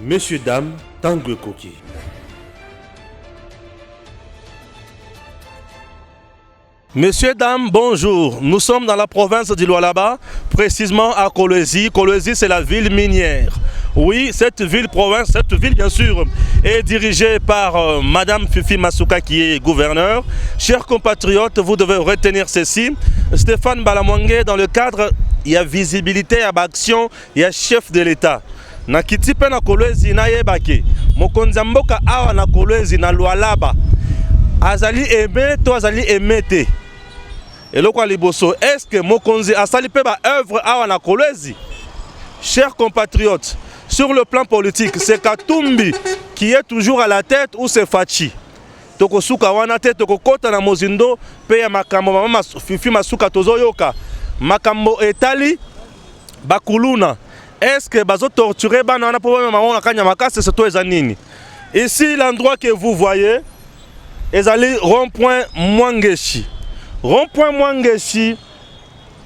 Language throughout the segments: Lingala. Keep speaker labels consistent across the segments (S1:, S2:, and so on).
S1: Messieurs, dames, Tanguy Koki. Messieurs, dames, bonjour. Nous sommes dans la province du Lualaba, précisément à Kolwezi. Kolwezi, c'est la ville minière. Oui, cette ville-province, cette ville bien sûr, est dirigée par Madame Fifi Masuka qui est gouverneure. Chers compatriotes, vous devez retenir ceci. Stéphane Balamwange, dans le cadre, il y a visibilité, il y a action, il y a chef de l'État. Na kitipe na Kolwezi na yebake. Mokonzi mboka awa na Kolwezi na Lualaba. Azali aimé, to azali aimé te. Et le quoi liboso, est-ce que Mokonzi a sali pe ba œuvre awa na Kolwezi? Chers compatriotes, sur le plan politique, c'est Katumbi qui est toujours à la tête ou c'est Fachi? Toko suka wana te toko kota na mozindo pe ya makambo mama Fifi Masuka tozoyoka. Makambo etali bakuluna. Est-ce que bazo torturer bana wana po maman na kanya makase c'est toi ezanini? Ici l'endroit que vous voyez, ezali rond-point Mwangeshi. Rond-point Mwangeshi,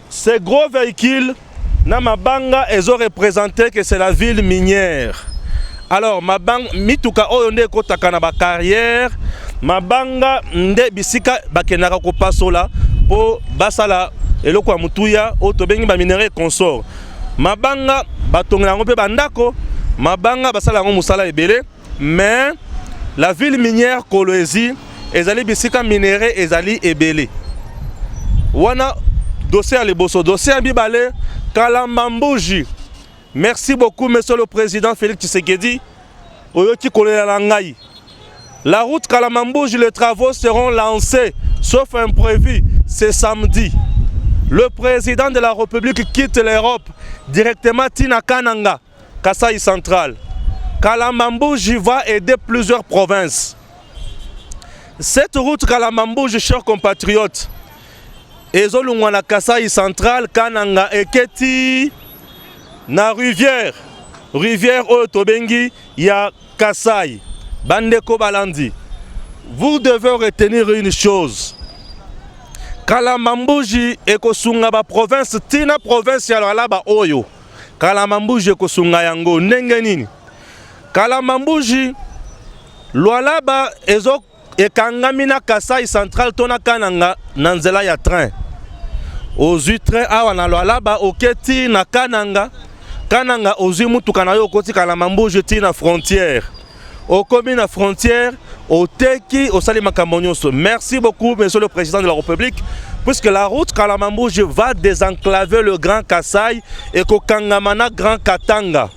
S1: ces gros véhicules na mabanga ezo représenté que c'est la ville minière. Alors mabanga mituka oyo nde kotaka na ba carrière, mabanga nde bisika bakenaka ko pasola po basala eloko ya mutuya o to bengi ba minerai consort. Mabanga batongela ngo pe bandako, mabanga basala ngo musala ebele, mais la ville minière Kolwezi ezali bisika minerai ezali ebele. Wana dossier à l'ebosso, dossier à Bibale, Kalamambuji. Merci beaucoup, monsieur le président Félix Tshisekedi. Oyoki Kolela Langai. La route Kalamambuji, les travaux seront lancés, sauf imprévu, c'est samedi. Le président de la République quitte l'Europe directement Tina Kananga, Kasai Central. Kalamambuji va aider plusieurs provinces. Cette route Kalamambuji, chers compatriotes, ezolungwa na Kasai Central, Kananga eketi na rivière oyo tobengi ya Kasai. Bandeko balandi, vous devez retenir une chose. Kalamambuji ekosunga ba province tina province ya Lualaba oyo. Kalamambuji ekosunga yango ndenge nini? Kalamambuji Lualaba ezo ekangami na Kasai Central tona Kananga na nzela ya train. Ozwi train awa na Lualaba oketi na Kananga. Kananga ozwi mutuka na yo okoti Kalamambuji ti na frontière. Okomi na frontière, oteki osali makambo nyonso. Merci beaucoup, monsieur le président de la République, puisque la route Kalamambuji va désenclaver le Grand Kasai et kokangamana Grand Katanga.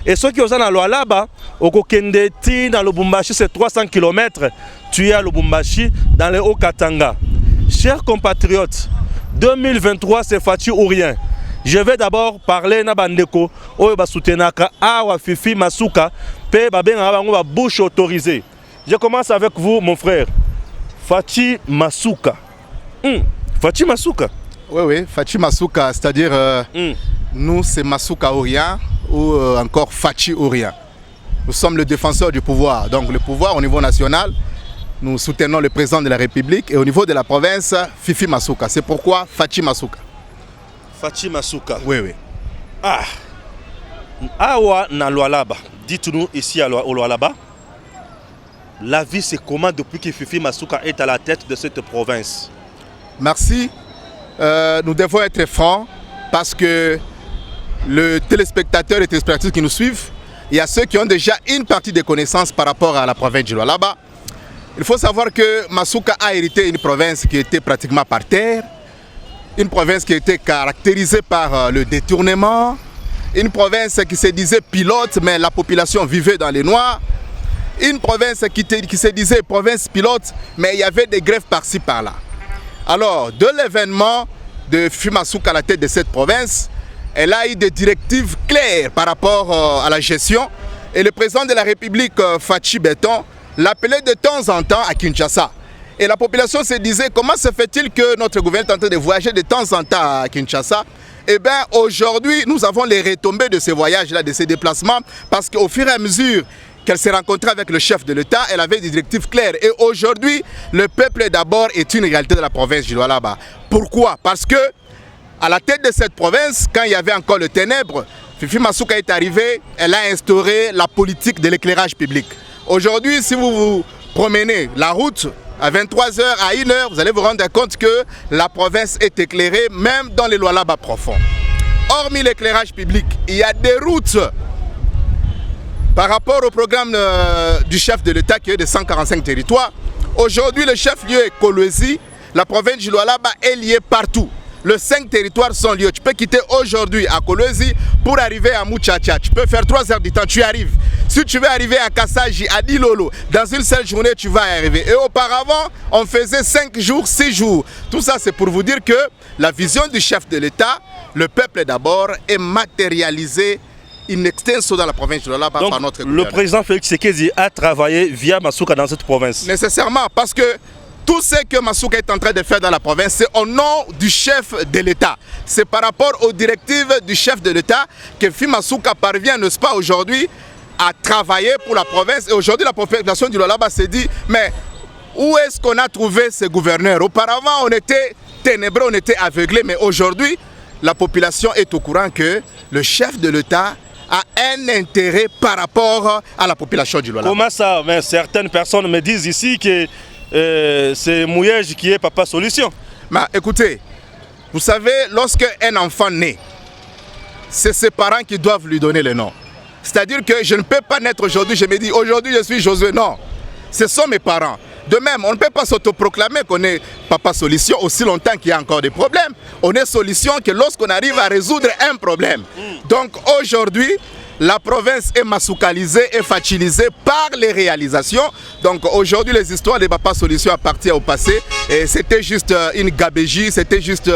S1: Et ceux qui osent dans Lualaba, okokende ti dans Lubumbashi, c'est 300 km. Tu es à Lubumbashi, dans le Haut-Katanga. Chers compatriotes, 2023 c'est Fachi ou rien. Je vais d'abord parler na bandeko oyo basutenaka awa Fifi Masuka pe babenga bango ba bouche autorisée. Je commence avec vous mon frère. Fachi Masuka. Fachi Masuka.
S2: Oui, Fachi Masuka, c'est-à-dire nous c'est Masuka ou rien ou encore Fachi ou rien. Nous sommes le défenseur du pouvoir. Donc le pouvoir au niveau national, nous soutenons le président de la République et au niveau de la province, Fifi Masuka. C'est pourquoi Fachi Masuka.
S1: Fachi Masuka.
S2: Oui.
S1: Ah. Awa na Lualaba. Dites-nous ici au Lualaba, la vie c'est comment depuis que Fifi Masuka est à la tête de cette province?
S2: Merci. Nous devons être francs parce que le téléspectateur et téléspectatrices qui nous suivent, il y a ceux qui ont déjà une partie des connaissances par rapport à la province du Lualaba. Il faut savoir que Masuka a hérité une province qui était pratiquement par terre, une province qui était caractérisée par le détournement, une province qui se disait pilote mais la population vivait dans les noirs, une province qui se disait province pilote mais il y avait des grèves par-ci par-là. Alors, de l'événement de Fifi Masuka à la tête de cette province, elle a eu des directives claires par rapport à la gestion et le président de la République, Fachi Beton, l'appelait de temps en temps à Kinshasa. Et la population se disait comment se fait-il que notre gouvernement est en train de voyager de temps en temps à Kinshasa? Eh bien aujourd'hui nous avons les retombées de ces voyages-là, de ces déplacements, parce qu'au fur et à mesure qu'elle s'est rencontrée avec le chef de l'État, elle avait des directives claires. Et aujourd'hui, le peuple d'abord est une réalité de la province du Lualaba. Pourquoi? Parce que à la tête de cette province, quand il y avait encore le ténèbre, Fifi Masuka est arrivée, elle a instauré la politique de l'éclairage public. Aujourd'hui, si vous vous promenez la route à 23h, à 1h, vous allez vous rendre compte que la province est éclairée, même dans les Lualaba profonds. Hormis l'éclairage public, il y a des routes. Par rapport au programme du chef de l'État qui est de 145 territoires, aujourd'hui le chef-lieu est Kolwezi, la province du Lualaba est liée partout. Les 5 territoires sont liés. Tu peux quitter aujourd'hui à Kolwezi pour arriver à Muchacha. Tu peux faire 3 heures du temps, tu arrives. Si tu veux arriver à Kassaji, à Dilolo, dans une seule journée, tu vas y arriver. Et auparavant, on faisait 5 jours, 6 jours. Tout ça, c'est pour vous dire que la vision du chef de l'État, le peuple d'abord, est matérialisée in extenso dans la province de Lualaba par notre gouverneur.
S1: Le président Félix Tshisekedi a travaillé via Masuka dans cette province.
S2: Nécessairement, parce que tout ce que Masuka est en train de faire dans la province, c'est au nom du chef de l'État. C'est par rapport aux directives du chef de l'État que Fifi Masuka parvient, n'est-ce pas, aujourd'hui, à travailler pour la province. Et aujourd'hui, la population du Lualaba s'est dit, mais où est-ce qu'on a trouvé ces gouverneurs? Auparavant, on était ténébreux, on était aveuglés, mais aujourd'hui, la population est au courant que le chef de l'État a un intérêt par rapport à la population du Lualaba.
S1: Comment ça? Mais certaines personnes me disent ici que c'est Mouyej qui est Papa Solution.
S2: Mais écoutez, vous savez, lorsque un enfant naît, c'est ses parents qui doivent lui donner le nom. C'est-à-dire que je ne peux pas naître aujourd'hui, je me dis aujourd'hui je suis Josué. Non, ce sont mes parents. De même, on ne peut pas s'autoproclamer qu'on est Papa Solution aussi longtemps qu'il y a encore des problèmes. On est solution que lorsqu'on arrive à résoudre un problème. Donc aujourd'hui, la province est massoukalisée et facilisée par les réalisations. Donc aujourd'hui, les histoires des Papa Solution appartiennent au passé. Et c'était juste une gabégie, c'était juste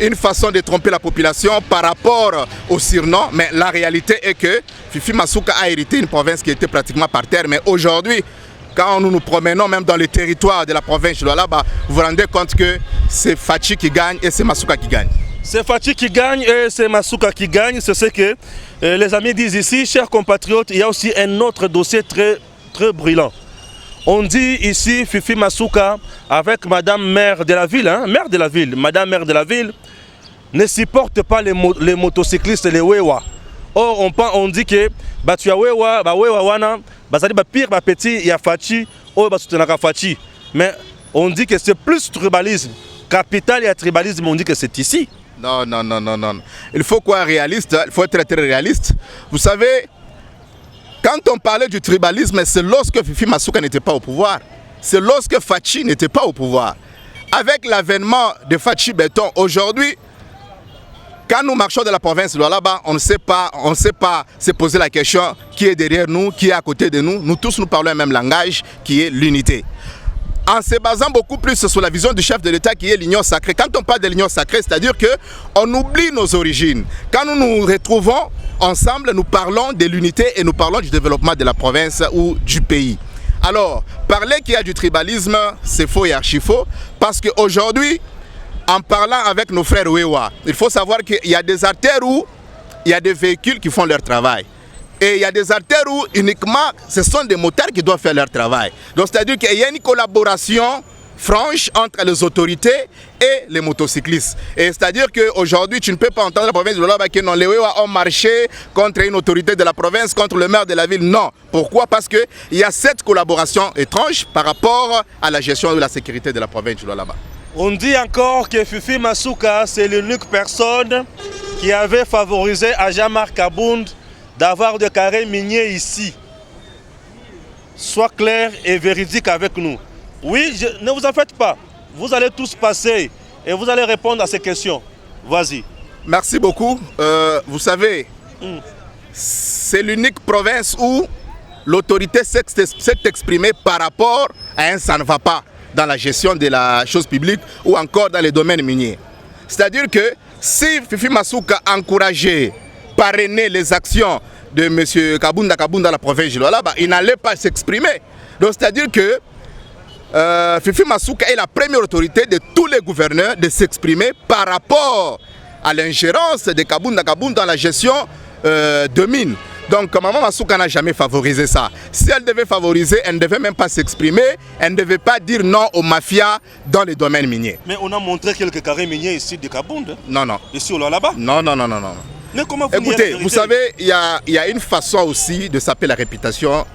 S2: une façon de tromper la population par rapport au surnom. Mais la réalité est que Fifi Masuka a hérité une province qui était pratiquement par terre. Mais aujourd'hui, quand nous nous promenons même dans les territoires de la province de Lualaba, vous vous rendez compte que c'est Fachi qui gagne et c'est Masuka qui gagne.
S1: C'est Fachi qui gagne et c'est Masuka qui gagne. C'est ce que les amis disent ici. Chers compatriotes, il y a aussi un autre dossier très brillant. On dit ici Fifi Masuka avec Madame maire de la ville, maire de la ville, Madame maire de la ville, ne supporte pas les motocyclistes, les Wewa. Or, on dit que tu as Wewa, Wewa wana, bazali ba pire, ba petit, il y a Fachi, ba soutenaka Fachi. Mais on dit que c'est plus tribalisme. Capital et tribalisme, on dit que c'est ici.
S2: Non, non, non, non, non. Il faut quoi réaliste, il faut être très réaliste. Vous savez, quand on parlait du tribalisme, c'est lorsque Fifi Masuka n'était pas au pouvoir. C'est lorsque Fachi n'était pas au pouvoir. Avec l'avènement de Fachi Béton, aujourd'hui, quand nous marchons de la province de Lualaba, on ne sait pas se poser la question qui est derrière nous, qui est à côté de nous. Nous tous, nous parlons le même langage qui est l'unité. En se basant beaucoup plus sur la vision du chef de l'État qui est l'union sacrée. Quand on parle de l'union sacrée, c'est-à-dire qu'on oublie nos origines. Quand nous nous retrouvons ensemble, nous parlons de l'unité et nous parlons du développement de la province ou du pays. Alors, parler qu'il y a du tribalisme, c'est faux et archi faux, parce qu'aujourd'hui, en parlant avec nos frères Wewa, il faut savoir qu'il y a des artères où il y a des véhicules qui font leur travail. Et il y a des artères où uniquement ce sont des motards qui doivent faire leur travail. Donc c'est-à-dire qu'il y a une collaboration franche entre les autorités et les motocyclistes. Et c'est-à-dire qu'aujourd'hui, tu ne peux pas entendre la province de Lualaba que non, les Wewa ont marché contre une autorité de la province, contre le maire de la ville. Non. Pourquoi? Parce qu'il y a cette collaboration étrange par rapport à la gestion de la sécurité de la province de Lualaba.
S1: On dit encore que Fifi Masuka, c'est l'unique personne qui avait favorisé à Jean-Marc Abound d'avoir des carrés miniers ici. Sois clair et véridique avec nous. Oui, ne vous en faites pas. Vous allez tous passer et vous allez répondre à ces questions. Vas-y.
S2: Merci beaucoup. Vous savez, c'est l'unique province où l'autorité s'est exprimée par rapport à un ça ne va pas dans la gestion de la chose publique ou encore dans les domaines miniers. C'est-à-dire que si Fifi Masuka encourageait, parrainait les actions de M. Kabounda dans la province de Lualaba, il n'allait pas s'exprimer. Donc c'est-à-dire que Fifi Masuka est la première autorité de tous les gouverneurs de s'exprimer par rapport à l'ingérence de Kabounda dans la gestion de mines. Donc Maman Masuka n'a jamais favorisé ça. Si elle devait favoriser, elle ne devait même pas s'exprimer, elle ne devait pas dire non aux mafias dans les domaines miniers.
S1: Mais on a montré quelques carrés miniers ici de Kabounda.
S2: Non, non.
S1: Ici au Lualaba.
S2: Non, non, non, non, non.
S1: Mais comment vous
S2: Écoutez, vous savez, il y a une façon aussi de saper la réputation.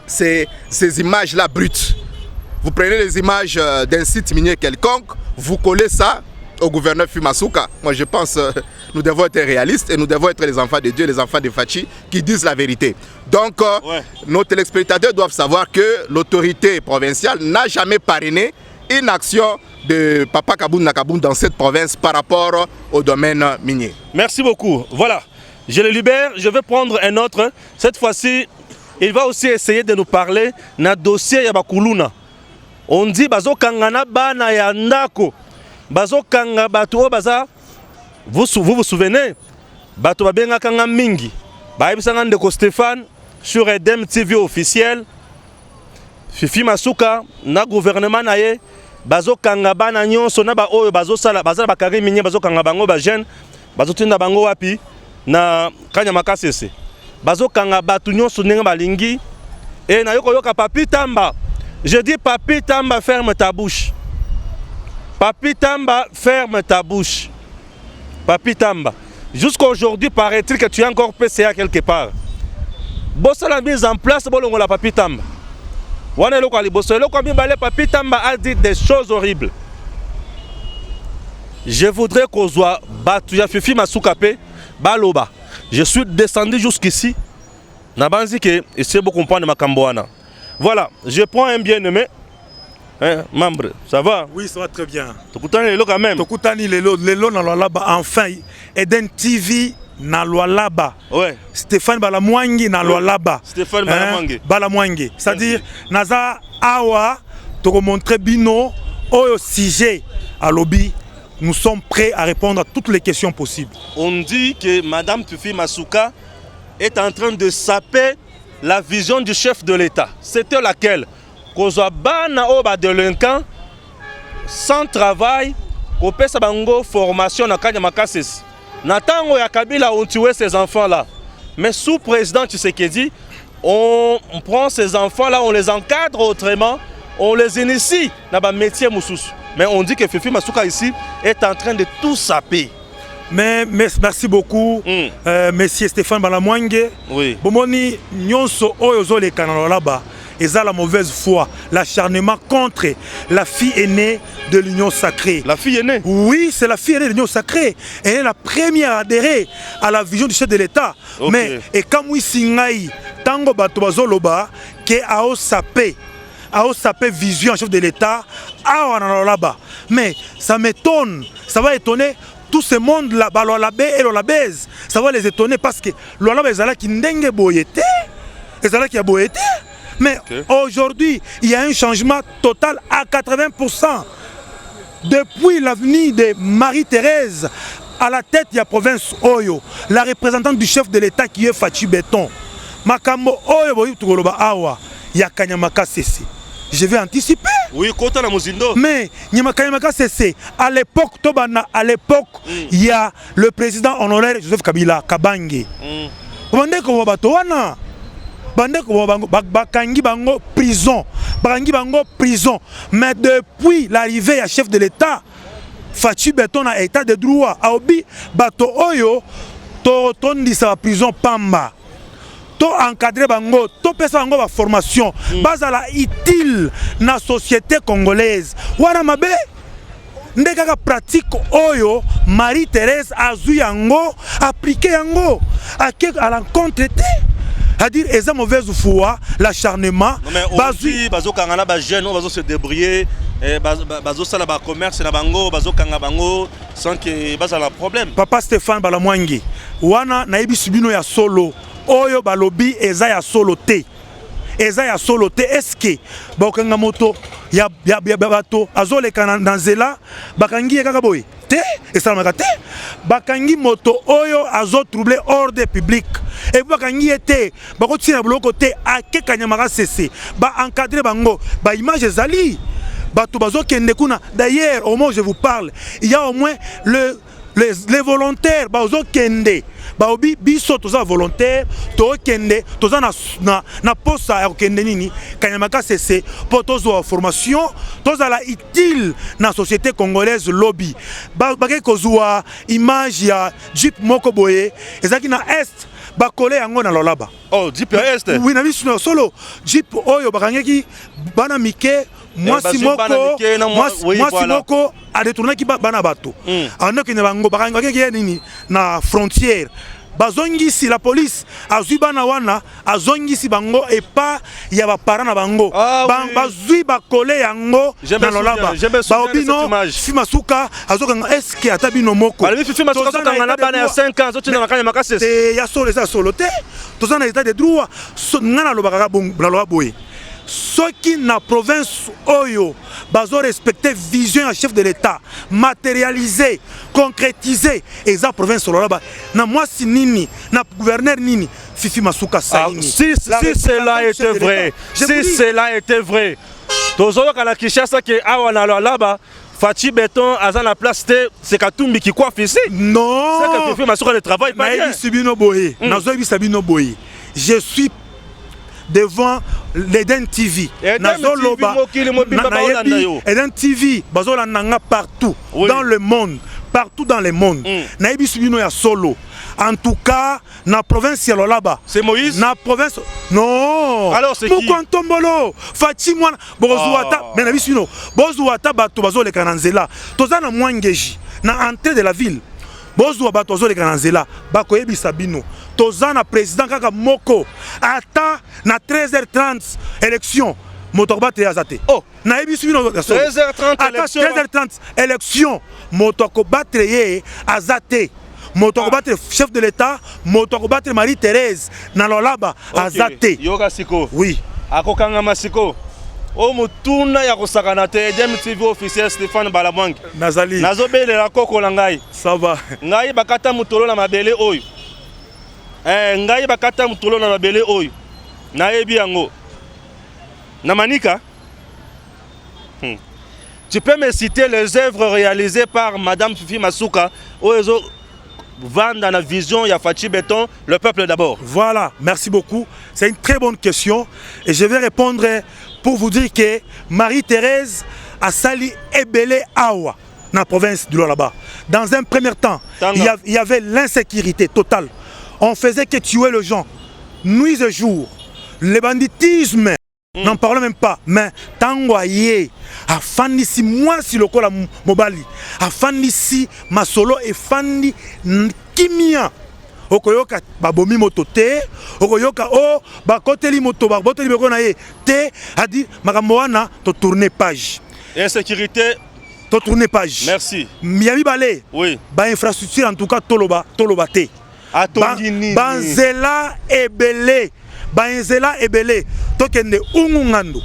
S2: C'est ces images-là brutes. Vous prenez les images d'un site minier quelconque, vous collez ça au gouverneur Fumasuka. Moi, je pense nous devons être réalistes et nous devons être les enfants de Dieu, les enfants de Fachi, qui disent la vérité. Donc, nos téléspectateurs doivent savoir que l'autorité provinciale n'a jamais parrainé une action de Papa Kaboun Nakaboun dans cette province par rapport au domaine minier.
S1: Merci beaucoup. Voilà, je le libère, je vais prendre un autre. Cette fois-ci, il va aussi essayer de nous parler d'un dossier Yabakuluna. On dit bazo kangana bana ya ndako. Bazo kanga bato baza. Vous vous souvenez? Bato babenga kanga mingi. Baibisanga ndeko Stéphane sur Edem TV officiel. Fifi Masuka na gouvernement na ye. Bazo kanga bana nyonso na ba oyo bazo sala bazala bakari minye bazo kanga bango ba jeune. Bazo tinda bango wapi na Kanyama Kasese. Bazo kanga bato nyonso ndenge balingi. Et na yoko yoka Papi Tamba. Je dis Papi Tamba, ferme ta bouche. Papi Tamba, ferme ta bouche. Papi Tamba. Jusqu'à aujourd'hui, paraît-il que tu es encore PCA quelque part. Bossa la mise en place, bon la Papi Tamba. Wanelo Kwali Bossa, Papi Tamba a dit des choses horribles. Je voudrais qu'on soit battu. Ya Fifi Masukape, Baloba. Je suis descendu jusqu'ici. Nabanzi que c'est beaucoup comprendre ma Kamboana. Voilà, je prends un bien-aimé. Hein, membre, ça va?
S3: Oui, ça va très bien.
S1: Tokutani lelo quand même.
S3: Tokutani lelo na Lualaba, enfin. Eden TV na Lualaba.
S1: Ouais.
S3: Stéphane Balamwangi na Lualaba.
S1: Stéphane Balamwangi.
S3: Balamwangi. C'est-à-dire, Naza Awa, Toko montre Bino, Oyo Sujet à lobby. Nous sommes prêts à répondre à toutes les questions possibles.
S1: On dit que Madame Fifi Masuka est en train de saper la vision du chef de l'État. C'était laquelle? Kozabana oba délinquant sans travail, kopesa bango formation na Kanyama Kasese. Natango ya Kabila ont tué ces enfants-là. Mais sous président Tshisekedi, on prend ces enfants-là, on les encadre autrement, on les initie dans le métier Moussous. Mais on dit que Fifi Masuka ici est en train de tout saper.
S3: Mais merci beaucoup, Monsieur Stéphane Balamwange.
S1: Oui.
S3: Bomoni nyonso oyo zo le kanalo là-bas. Et ça la mauvaise foi, l'acharnement contre la fille aînée de l'Union sacrée.
S1: La fille aînée?
S3: Oui, c'est la fille aînée de l'Union sacrée. Elle est la première à adhérer à la vision du chef de l'État.
S1: Okay.
S3: Mais et comme oui singai tango bato bazoloba ke ao sapé vision chef de l'État awa là-bas. Mais ça m'étonne, ça va étonner tout ce monde là, l'Olabé et l'Olabèze. Ça va les étonner parce que l'Olabé est qui ndenge boyete, est qui a boyete. Mais aujourd'hui, il y a un changement total à 80%. Depuis l'avenue de Marie-Thérèse à la tête de la province Oyo, la représentante du chef de l'État qui est Fachi Béton. Makambo Oyo boyu tukoloba awa ya Kanyama Kasese. Je vais anticiper.
S1: Oui, Kota la Mozindo.
S3: Mais Kanyama Kasese, à l'époque, il y a le président honoraire Joseph Kabila Kabange. Bandeko Batoana. Bandeko bakangi bango prison. Bakangi bango prison. Mais depuis l'arrivée à chef de l'État, Fachi Béton a état de droit. Aobi bato oyo to tondi sa prison Pamba. To encadrer bango, to pesa bango ba formation. Bazala utile na société congolaise. Wana mabe ndeka pratique oyo Marie-Thérèse azu yango appliquer yango à l'encontre té. C'est-à-dire, ils ont mauvaise foi, l'acharnement.
S1: Mais aussi, bazo kangana ba jeune, bazo se débrouiller, bazo sala ba commerce na bango, bazo kanga bango sans que baza la problème.
S3: Papa Stéphane Balamwangi, wana naibi subino ya solo, oyo balobi eza ya solo te. Eza ya solo te, est-ce que bakanga moto ya bato azole kana danzela bakangi kaka boy te esalamaka te bakangi moto oyo azo troubler ordre public et bakangi ete bakotina bloko te ake Kanyama Kasese ba encadrer bango ba image ezali bato bazo kende kuna. D'ailleurs au moment où je vous parle, il y a au moins les volontaires bazo kende baobi biso toza volontaire to kende toza na posa ya kende nini kanyamaka cc pour tozo formation toza la utile na société congolaise lobby bakay kozwa image ya Jeep moko boye ezaki na est bakole yango na lolaba.
S1: Oh, Jeep ya est.
S3: Oui, na biso solo Jeep oyo bakangaki bana mike mwasi moko a détourné ki bana bato ando ke bango bakangaki nini na frontière bazongisi la police azui bana wana azongisi bango et pas ya ba parents na bango bazui bakole yango na lolaba baobino Fimasuka azokanga eske atabino moko
S1: Fimasuka azokanga na bana ya 5 ans zotina makanya makase
S3: ya solo ça solo te tozana état de droit ngana lobaka bon la loi boye ceux qui na province oyo bazo respecter vision à chef de l'État matérialiser concrétiser et za province là-bas na moi si nini na gouverneur nini Fimasuka saini
S1: si cela était vrai si cela était vrai tozo kala Kinshasa ke awa na là-bas Fachi Béton à la place de c'est Katumbi qui coiffe ici.
S3: Non
S1: c'est que Fimasuka le travail pas bien
S3: je suis devant l'Eden TV. Eden TV, Bazolanda partout dans le monde. Partout dans le monde. Naïbi Subino ya solo. En tout cas, na province ya là-bas.
S1: C'est Moïse.
S3: Na province. Non.
S1: Alors c'est qui?
S3: Tombolo. Fatima Bozuata. Mais naïbi Subino. Bozuata bato bazole kananzela. Tozana mwangeji. Na entrée de la ville. Bozwa bato bazole kananzela. Bako yebi Sabino. Tozana président kaka moko. Ata na 13h30 élection. Motokoba Azate.
S1: Oh,
S3: naïbi Subino
S1: 13h30 élection.
S3: 13h30 élection. Motokoba Azate. Motokoba chef de l'État. Motokoba Marie-Thérèse. Nalolaba Azate.
S1: Yoga Siko.
S3: Oui.
S1: Akokanga Masiko. O mutuna ya kosakana te DMTV officiel Stéphane Balamwang.
S3: Nazali.
S1: Nazobele la koko langai.
S3: Ça va.
S1: Ngai bakata mutolo na mabele oyo. Ngai bakata mutolo na mabele oyo. Nayebi yango. Na manika. Tu peux me citer les œuvres réalisées par Madame Fimasuka oyo vendre la vision ya Fachi Béton, le peuple d'abord.
S3: Voilà, merci beaucoup. C'est une très bonne question et je vais répondre pour vous dire que Marie-Thérèse a sali Ebele Awa dans la province du là-bas. Dans un premier temps, il y avait l'insécurité totale. On faisait que tuer les gens, nuit et jour. Le banditisme, n'en parlons même pas. Mais Tangoye, a fandi si moi si le kola mobali, a fandi si masolo et fandi kimia. Okoyoka babomi moto te, okoyoka o bakoteli moto bakoteli beko na ye te, a dit makambo wana to tourner page.
S1: Insécurité.
S3: To tourner page.
S1: Merci.
S3: Miami balé.
S1: Oui.
S3: Ba infrastructure en tout cas toloba te. Banzela ebele. Banzela ebele. Tokende ungungando.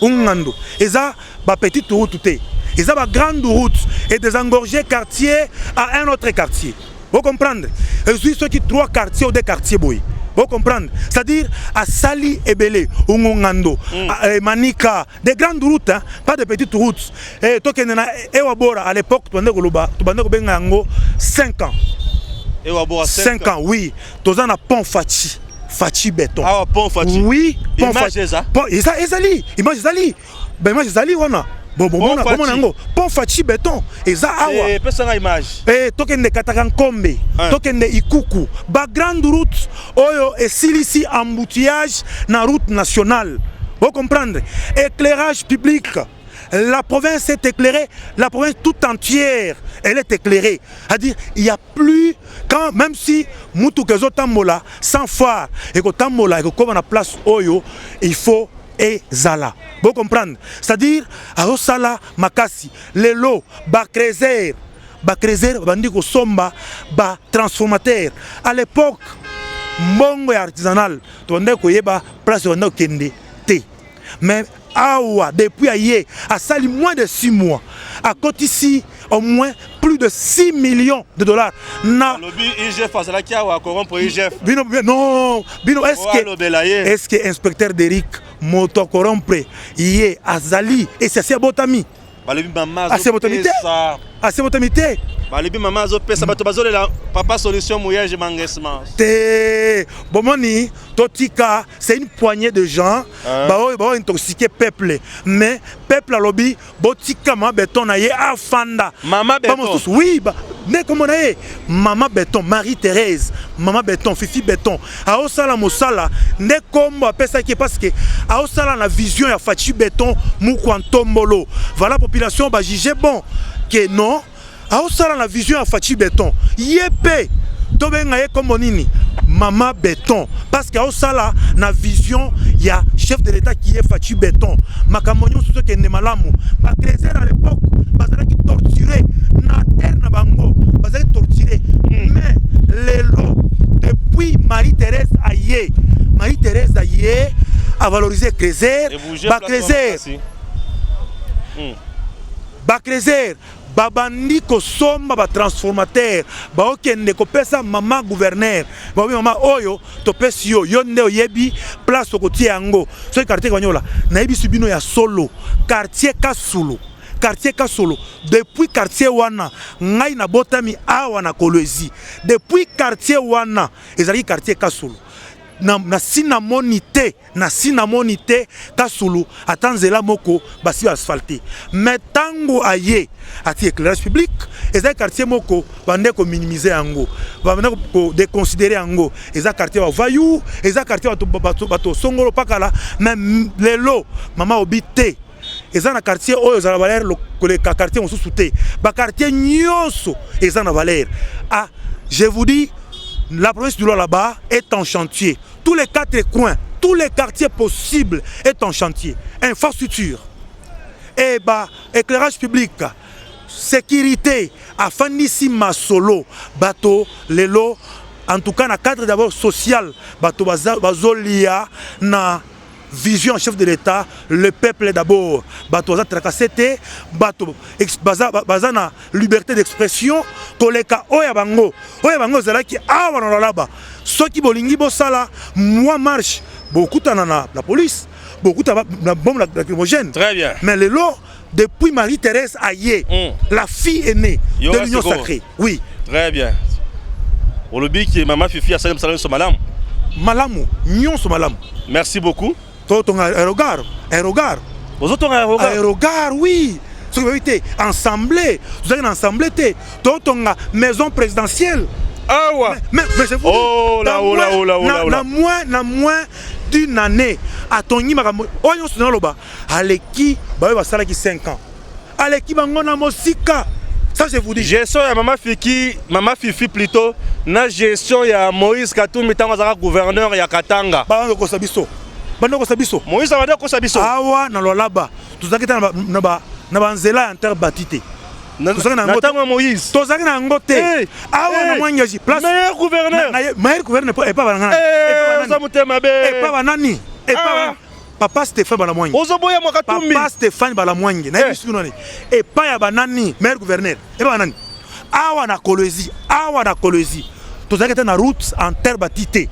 S3: Ungungando. Eza ba petite route te. Eza ba grande route et désengorger quartier à un autre quartier. Vous comprenez? Je suis ceux qui 3 quartiers ou 2 quartiers boy. Vous comprenez? C'est-à-dire à Sali Ebele, Ungungando, Manika, des grandes routes, hein, pas de petites routes. Et Tokenena Ewabora à l'époque, tu as 5 ans.
S1: Ewabora
S3: 5 ans, oui. Tu as un pont Fachi. Fachi Béton.
S1: Ah, pont Fachi.
S3: Oui,
S1: pont Fachi. Ça.
S3: Ezali. Image Ezali. Ben image Ezali, wana. Pont Fachi Béton. Eza awa.
S1: Et personne image.
S3: Et tokende Katakankombe. Tokende Ikuku. Ba grande route. Oyo et silisi embouteillage na route nationale. Vous comprenez? Éclairage public. La province est éclairée, la province toute entière, elle est éclairée. C'est-à-dire, il n'y a plus, quand, même si Moutou Kezo Tambola, sans phare, et que Tambola, et que comme on a place Oyo, il faut et Zala. Vous comprenez? C'est-à-dire, à Osala, Makasi, les lots, Bakrezer, Bandiko Somba, Ba transformateur. À l'époque, Mbongo et artisanal, tu as dit place de Kende, T. Mais Awa, depuis hier, a sali moins de 6 mois. À côté ici, au moins plus de 6 millions de dollars.
S1: Na lobby IGF face à la kia ou à corrompre IGF.
S3: Non, Bino, est-ce que inspecteur d'Eric moto corrompre hier à Zali et c'est assez botami.
S1: Assez botamité.
S3: Assez botamité.
S1: Balibi maman zo pesa bato bazo la papa solution moyage mangesement.
S3: Te bomoni totika c'est une poignée de gens ba intoxiquer peuple mais peuple lobby botika ma béton na ye afanda.
S1: Maman béton.
S3: Oui ba mais comment na ye maman béton Marie-Thérèse maman béton Fifi béton a osala mosala ne kombo pesa qui parce que a osala na vision ya Fachi béton mukwantombolo voilà population ba juger bon que non a la vision à Fachi béton yépé tobenga ye comme nini maman béton parce que a la vision il y a chef de l'état qui est Fachi béton makamonyo surtout que ne malamu ba créer à l'époque bazala qui torturé na terre na bango bazala torturé mais lelo depuis Marie-Thérèse Aye a valorisé Crézer ba Crézer babandi kosomba ba transformateur ba okende kopesa mama gouverneur ba mama oyo topesi yo nde oyebi place okotie yango so quartier kanyola na yebi subino ya solo quartier Kasulu depuis quartier wana ngai na botami awa na Kolwezi depuis quartier wana ezali quartier Kasulu na sinamonité Kasulu atanzela moko basi asphalté mais tango aye ati éclairage public eza quartier moko bande ko minimiser yango bande ko déconsidérer yango eza quartier wa vayu eza quartier bato songolo pakala mais lelo mama obité eza na quartier oyo za valeur le quartier mosusu te ba quartier nyonso eza na valeur ah je vous dis la province du Lualaba est en chantier. Tous les 4 coins, tous les quartiers possibles est en chantier. Infrastructure, et éclairage public, sécurité, afandisi masolo, bateau, lelo, en tout cas, dans le cadre d'abord social, bateau bazolia, na vision chef de l'État, le peuple d'abord, bateau za tracasete, bateau bazana liberté d'expression, koleka oya bango zalaki awa na Lualaba. Ceux qui bolingi bosala, moi marche, beaucoup na la police, beaucoup na bombe lacrymogène.
S1: Très bien.
S3: Mais le lot depuis Marie-Thérèse Aye, la fille aînée de l'Union sacrée. Oui.
S1: Très bien. Pour le but qui maman Fifi a salam salam so malam.
S3: Malamu, nyon so malam.
S1: Merci beaucoup.
S3: Ton aérogare.
S1: Vous autres
S3: aérogare, oui. Ce que vous avez ensemblé, vous avez ensemblé, ton maison présidentielle.
S1: Ah ouais.
S3: Mais c'est vous.
S1: Oh là.
S3: Na moins d'une année, à ton imagamo, on se loba. Aleki, va sala qui 5 ans. Aleki bangona mosika. Ça je vous dis.
S1: Gestion ya maman Fifi plutôt. Na gestion ya Moïse Katumbi tango zaka gouverneur ya Katanga.
S3: Bando Sabiso.
S1: Moïse Abada ko Sabiso.
S3: Awa na Lualaba. Tuzakita na banzela interbatité.
S1: Natanga Moïse.
S3: Tozaki na ngote. Awa na mwanyaji place.
S1: Meilleur gouverneur
S3: et pas banana. Et pas banani. Et pas Papa Stéphane Balamwangi.
S1: Ozoboya Mwakatumbi.
S3: Papa Stéphane Balamwangi. Na yebi suno ni. Et pas ya banani meilleur gouverneur. Et pas banani. Awa na Kolwezi. Tozaki na route interbatité.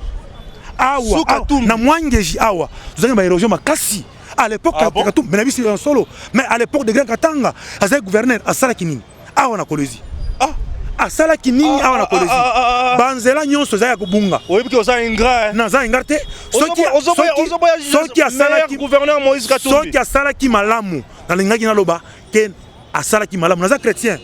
S3: Awa na mwangeji awa. Tozaki ba érosion makasi. À l'époque, mais à l'époque de Grand Katanga, à gouverneur, à Salakinini, à Kolwezi. À Salakinini, à Kolwezi. Banzela nyon so zaya kubunga.
S1: Oui, parce que ça ingrat.
S3: Non, ça ingrat.
S1: Soki a Salaki gouverneur Moïse Katumbi.
S3: Soki a Salaki malamu. Dans l'ingaki na loba, ken a Salaki malamu. Naza chrétien.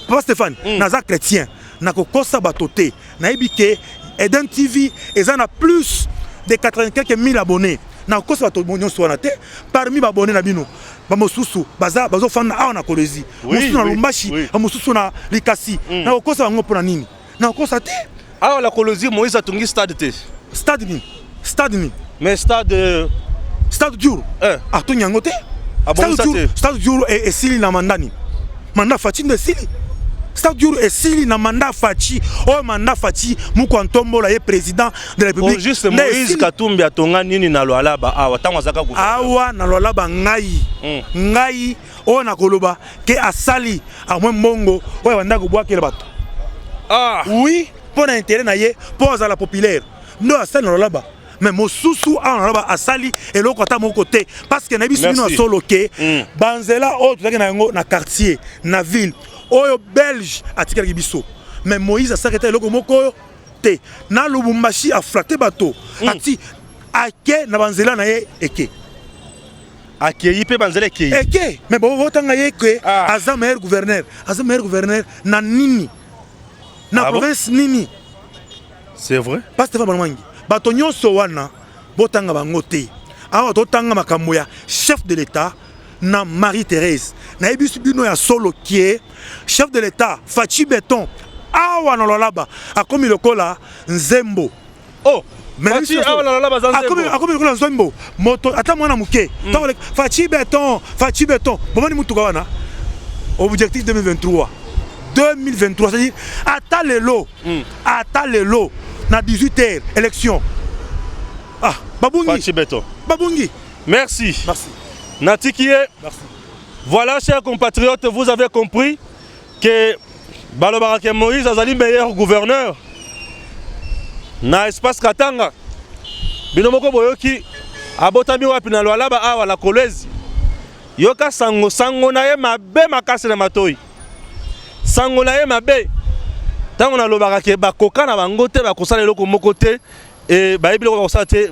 S3: Papa Stéphane, naza chrétien. Nakokosa batote. Naibike Eden TV, ils en a plus de 80 quelques mille abonnés. Na kosa bato bonyo so na te parmi ba abonnés na bino ba mosusu bazo fana awa na Kolwezi mosusu na Lumbashi ba mosusu na Likasi na kosa bango pona nini na kosa te
S1: awa la Kolwezi Moïse atungi stade te
S3: stade ni
S1: mais stade
S3: dur to nyango te stade dur et sili na mandani manda Fachi de sili stade dur et sili na manda Fachi manda Fachi Mukwantombola ye président de la République.
S1: Juste Moïse Katumbi atonga nini na Lualaba awa tango zaka ku
S3: awa na Lualaba ngai na koloba ke asali amwe mbongo banda ko bwakela bato oui pour intérêt na ye pour la populaire no asali na Lualaba mais mosusu na Lualaba asali eloko ata moko te parce que na biso bino solo ke banzela tozaki na yango na quartier na ville oyo belge atikalaki biso mais Moïse asaketa eloko moko te na Lubumbashi a frappé bateau ati ake na banzela na ye eke
S1: akei pe banzela ekei
S3: eke mais bo tanga ye ke aza meilleur gouverneur na nini na province nini
S1: c'est vrai
S3: parce que Manwangi bato nyonso wana botanga bango te awa totanga makambo ya chef de l'état na Marie-Thérèse na yebisu bino ya solo kie chef de l'état Fachi Beton awa na lolaba akomi lokola nzembo
S1: oh Fachi awa na lolaba nzembo
S3: akomi lokola nzembo moto ata mwana muke Fachi Beton bomani mutuka wana objectif 2023 c'est-à-dire ata lelo na 18h élection
S1: Fachi Beton
S3: Babungi
S1: merci Natikie
S3: merci.
S1: Voilà, chers compatriotes, vous avez compris que Balobarake Moïse Azali meilleur gouverneur. Na espace Katanga. Binomoko boyoki abotami wapi na Lualaba awa la Kolwezi. Yoka sango na ye mabe makasi na matoi. Sango na ye mabe. Tango na lobarake bakoka na bango te bakosala eloko moko te et baibilo bakosala te.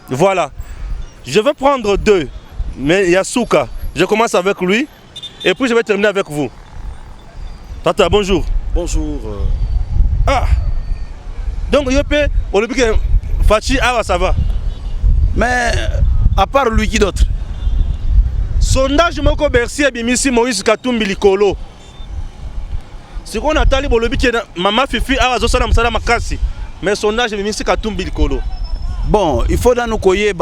S1: Voilà. Je vais prendre deux. Mais Yasuka, je commence avec lui et puis je vais terminer avec vous. Tata, bonjour.
S4: Bonjour.
S1: Donc, Yopé, au début, Fachi, ça va.
S4: Mais, à part lui, qui d'autre?
S1: Sondage Moko Bercy Abimisi Moïse Katumbi Likolo. Ce qu'on a talé, Maman Fifi, Zosana Msala Makasi. Mais sondage Abimisi Katumbi Likolo.
S4: Bon, il faut dans nos coyer,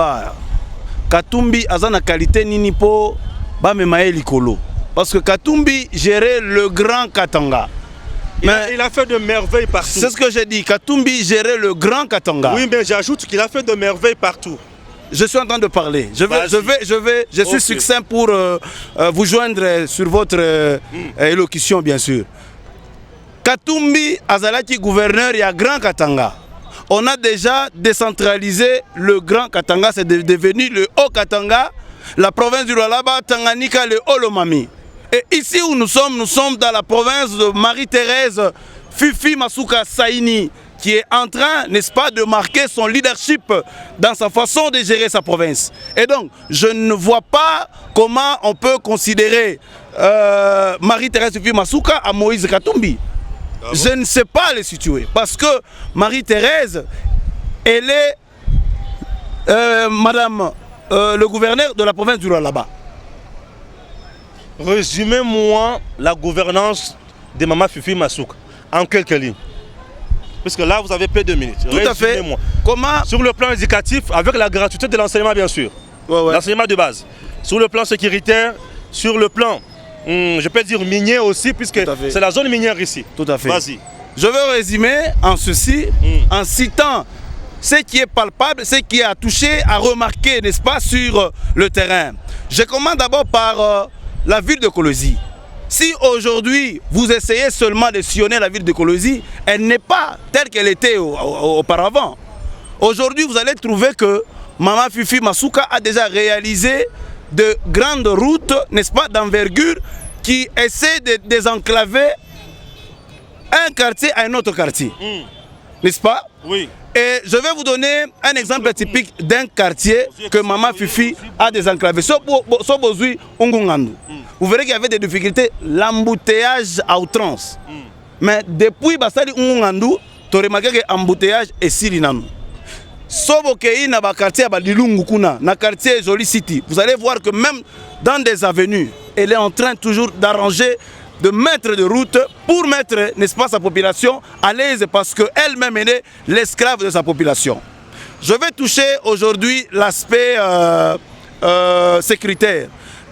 S4: Katumbi a une qualité nini po ba memaye likolo parce que Katumbi gérait le grand Katanga.
S1: Mais il a fait de merveilles partout.
S4: C'est ce que j'ai dit, Katumbi gérait le grand Katanga.
S1: Oui, mais j'ajoute qu'il a fait de merveilles partout.
S4: Je suis en train de parler. Je suis succinct pour vous joindre sur votre élocution bien sûr. Katumbi azalaki gouverneur ya grand Katanga. On a déjà décentralisé le Grand Katanga, c'est devenu le Haut Katanga, la province du Lualaba, Tanganyika, le Haut Lomami. Et ici où nous sommes dans la province de Marie-Thérèse Fifi Masuka Saini, qui est en train, n'est-ce pas, de marquer son leadership dans sa façon de gérer sa province. Et donc, je ne vois pas comment on peut considérer Marie-Thérèse Fifi Masuka à Moïse Katumbi. Je ne sais pas les situer parce que Marie-Thérèse, elle est madame le gouverneur de la province du Lualaba.
S1: Résumez-moi la gouvernance de Maman Fifi Masuka en quelques lignes. Parce que là, vous avez peu de minutes.
S4: Tout à fait.
S1: Comment? Sur le plan éducatif, avec la gratuité de l'enseignement, bien sûr. L'enseignement de base. Sur le plan sécuritaire, sur le plan... je peux dire minier aussi, puisque c'est la zone minière ici.
S4: Tout à fait.
S1: Vas-y.
S4: Je veux résumer en ceci, en citant ce qui est palpable, ce qui a touché, à remarquer, n'est-ce pas, sur le terrain. Je commence d'abord par la ville de Kolwezi. Si aujourd'hui, vous essayez seulement de sillonner la ville de Kolwezi, elle n'est pas telle qu'elle était auparavant. Aujourd'hui, vous allez trouver que Maman Fifi Masuka a déjà réalisé de grandes routes, n'est-ce pas, d'envergure, qui essaient de désenclaver un quartier à un autre quartier. N'est-ce pas?
S1: Oui.
S4: Et je vais vous donner un exemple typique d'un quartier que Maman Fifi a désenclavé. Vous verrez qu'il y avait des difficultés, l'embouteillage à outrance. Mais depuis Basali Ungungandu, tu remarques que l'embouteillage est sirinano. Sobokei na ba quartier ba Lilungu kuna na quartier Jolie City, vous allez voir que même dans des avenues, elle est en train toujours d'arranger, de mettre de route pour mettre, n'est-ce pas, sa population à l'aise parce qu'elle-même est l'esclave de sa population. Je vais toucher aujourd'hui l'aspect sécuritaire.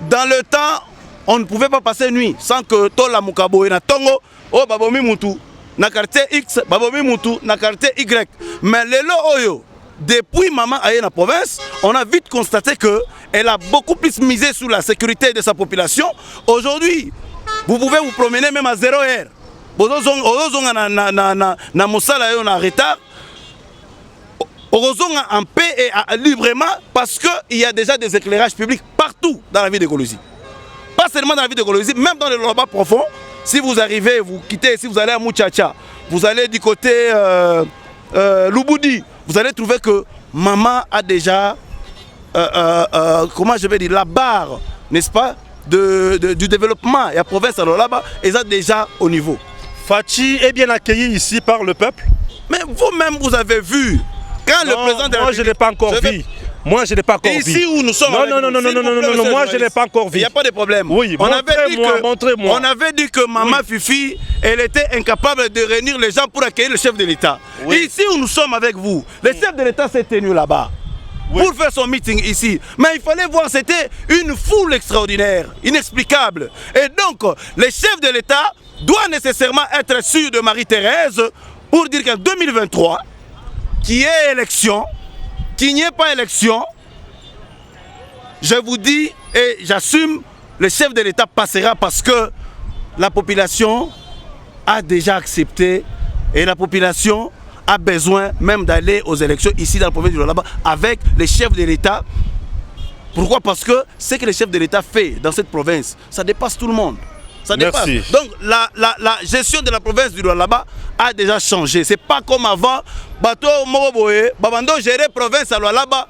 S4: Dans le temps, on ne pouvait pas passer nuit sans que Tola Mukabo et na Tongo, oh babomi mutu, na quartier X, babomi mutu, na quartier Y. Mais les Oyo, depuis Maman Aye na province, on a vite constaté qu'elle a beaucoup plus misé sur la sécurité de sa population. Aujourd'hui, vous pouvez vous promener même à 0 heure. Na mosala yo na retard. En paix et librement parce qu'il y a déjà des éclairages publics partout dans la ville de Kolwezi. Pas seulement dans la ville de Kolwezi, même dans le Lualaba profond, Si vous arrivez, vous quittez, si vous allez à Muchacha, vous allez du côté Lubudi, vous allez trouver que maman a déjà, comment je vais dire, la barre, n'est-ce pas, du développement. Et la province, alors là-bas, ils sont déjà au niveau.
S1: Fachi est bien accueilli ici par le peuple.
S4: Mais vous-même, vous avez vu, quand le président de la
S1: République... Moi, je n'ai pas encore vu. Moi, je n'ai pas encore vu.
S4: Ici où nous sommes.
S1: Non, moi, je n'ai pas encore vu.
S4: Il n'y a pas de problème.
S1: Oui, montrez-moi.
S4: On avait dit que Maman Fifi, elle était incapable de réunir les gens pour accueillir le chef de l'État. Oui. Ici où nous sommes avec vous, le chef de l'État s'est tenu là-bas. Oui. Pour faire son meeting ici. Mais il fallait voir, c'était une foule extraordinaire, inexplicable. Et donc, le chef de l'État doit nécessairement être sûr de Marie-Thérèse pour dire qu'en 2023, qu'il y ait élection, qu'il n'y ait pas élection, je vous dis et j'assume, le chef de l'État passera parce que la population a déjà accepté et la population a besoin même d'aller aux élections ici dans la province du Lualaba avec les chefs de l'État. Pourquoi? Parce que ce que le chef de l'État fait dans cette province, ça dépasse tout le monde. Ça dépasse.
S1: Merci.
S4: Donc la gestion de la province du Lualaba a déjà changé. C'est pas comme avant. Bato Moroboye, Babando gérer province à Lualaba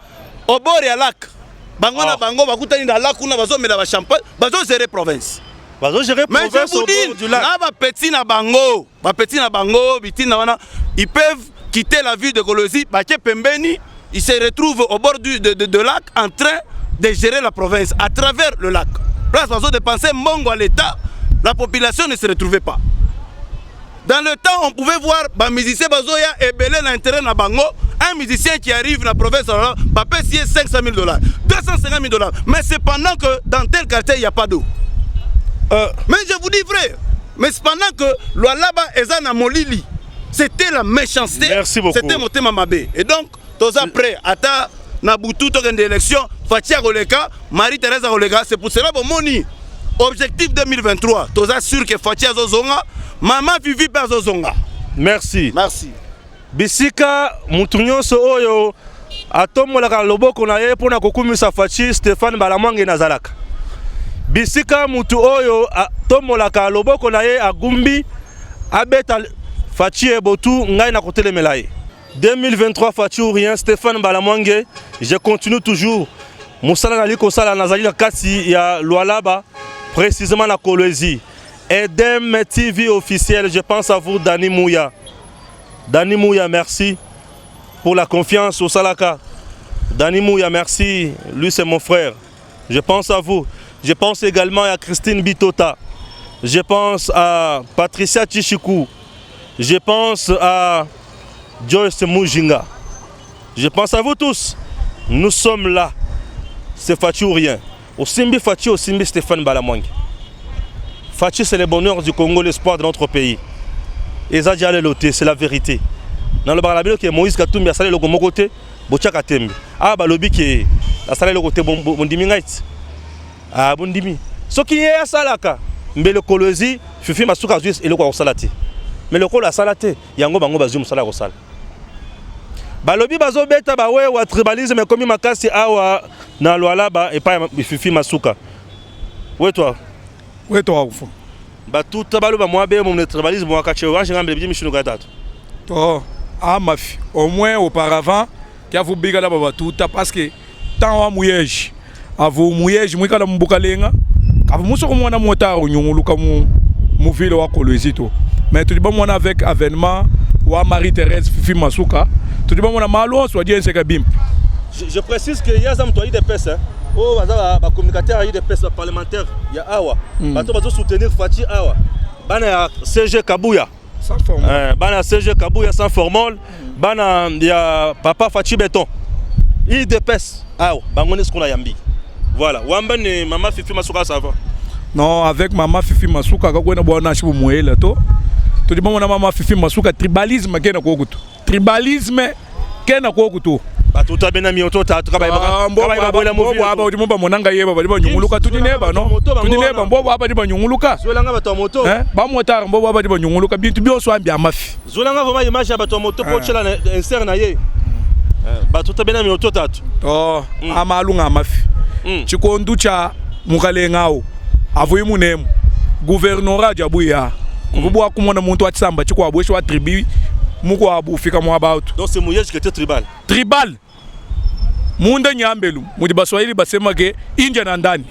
S4: au bord et à lac. Bango na bango, bakutani na lac, kuna bazo mela ba champagne, bazo gérer province.
S1: Bazo gérer province au bord du lac.
S4: Là ba petit na bango, biti na wana, ils peuvent quitter la ville de Kolosi, baké pembeni, ils se retrouvent au bord de lac en train de gérer la province à travers le lac. Place bazo dépenser mongo à l'État. La population ne se retrouvait pas. Dans le temps, on pouvait voir les musiciens bazoya et belé l'intérêt na bango. Un musicien qui arrive dans la province, va payer $500 000, $250 000. Mais c'est pendant que dans tel quartier, il n'y a pas d'eau. Mais je vous dis vrai. Mais c'est pendant que Lualaba Ezana Molili, c'était la méchanceté.
S1: Merci beaucoup.
S4: C'était monté Mamabé. Et donc, tous après, Ata, Nabutu, Togen d'élection, Fatia Roleka, Marie-Thérèse Roleka, c'est pour cela que Moni. Objectif 2023, tu es sûr que Fatia Zozonga, Maman Vivi par Zozonga.
S1: Merci.
S4: Merci.
S1: Bisika mutunyo so oyo atomolaka loboko na ye pona kokumisa Fachi Stéphane Balamwange nazalaka. Bisika mutu oyo atomolaka loboko na ye agumbi abeta Fachi ebotu ngai na kotelemela ye. 2023 Fachi ou rien Stéphane Balamwange, je continue toujours. Musala na liko sala nazali na kasi ya Lualaba. Précisément la Kolwezi. Edem TV officiel, je pense à vous, Dani Mouya. Dani Mouya, merci pour la confiance au Salaka. Dani Mouya, merci. Lui, c'est mon frère. Je pense à vous. Je pense également à Christine Bitota. Je pense à Patricia Chichikou. Je pense à Joyce Mujinga. Je pense à vous tous. Nous sommes là. C'est Fachi ou rien. Au Simbi Fachi, au Simbi Stéphane Balamwange. Fachi, c'est le bonheur du Congo, l'espoir de notre pays. Et ça, c'est la vérité. Dans le barabino qui est Moïse Katumbi, a salé le côté, Bocha Katembi. Ah, Balobi qui a salé le côté Bondimi Night. Ah, Bondimi. Ce qui est à Salaka, mais le Kolwezi, Fifi Masuka Juis et le Kwa Salati. Mais le Kola Salate, Yango Bango Bazum Sala Rosal. Balobi bazo beta bawe wa tribalisme comme makasi awa na Lualaba et pas Fifi Masuka. Ouais toi
S3: au fond.
S1: Ba tout tabalo moi be mon tribalisme moi kache wa ngambe bi mishinu gatatu.
S3: To a mafi au moins auparavant qui a vous bigala baba tout parce que tant wa mouyeji avo mouyeji mwika na mbukalenga ka muso ko mwana motaro nyunguluka mu ville wa Kolwezi to. Mais tout bon mona avec avènement wa Marie-Thérèse Fifi Masuka. Tout le monde a mal ou soit dit un sécabim.
S1: Je précise qu'il y a des PES. Oh, les communicateurs, il y a des PES parlementaires. Il y a Awa. Ils vont soutenir Fachi Awa. Il y a CG Kabouya.
S3: Sans formol.
S1: Il y a CG Kabouya sans formol. Il y a Papa Fachi Béton. Il y a des PES. Awa. Il y a ce qu'on a yambi. Voilà. Wamben et Maman Fifi Masuka, ça va.
S3: Non, avec Maman Fifi Masuka, quand on a besoin de mouiller là, tout le monde a Maman Fifi Masuka, tribalisme, qui est na kokutu. Tribalisme, qui est na kokutu.
S1: Tout a bien mis au total.
S3: Monanga yeba bali banyunguluka tudineba no. Tudineba mbobo abadi banyunguluka.
S1: Zolanga bato moto.
S3: Ba motard mbobo abadi banyunguluka bintu byoso ambi amafi.
S1: Zolanga voma image bato moto po chela insert na ye. Ba tout a bien mis au total.
S3: Oh, amalunga amafi. Chikondu cha mukalengao. Avoyi munemu.
S5: gouvernorat Djabouya. Vous bois comme on a monté à Tsamba, tu crois, à tribu, Mouko Abou, Fika Mouabaut.
S1: Donc c'est Mouyej qui était tribal.
S5: Tribal. Munda Nyambelu, Moudiba Swahili Basemake, Indien Andani.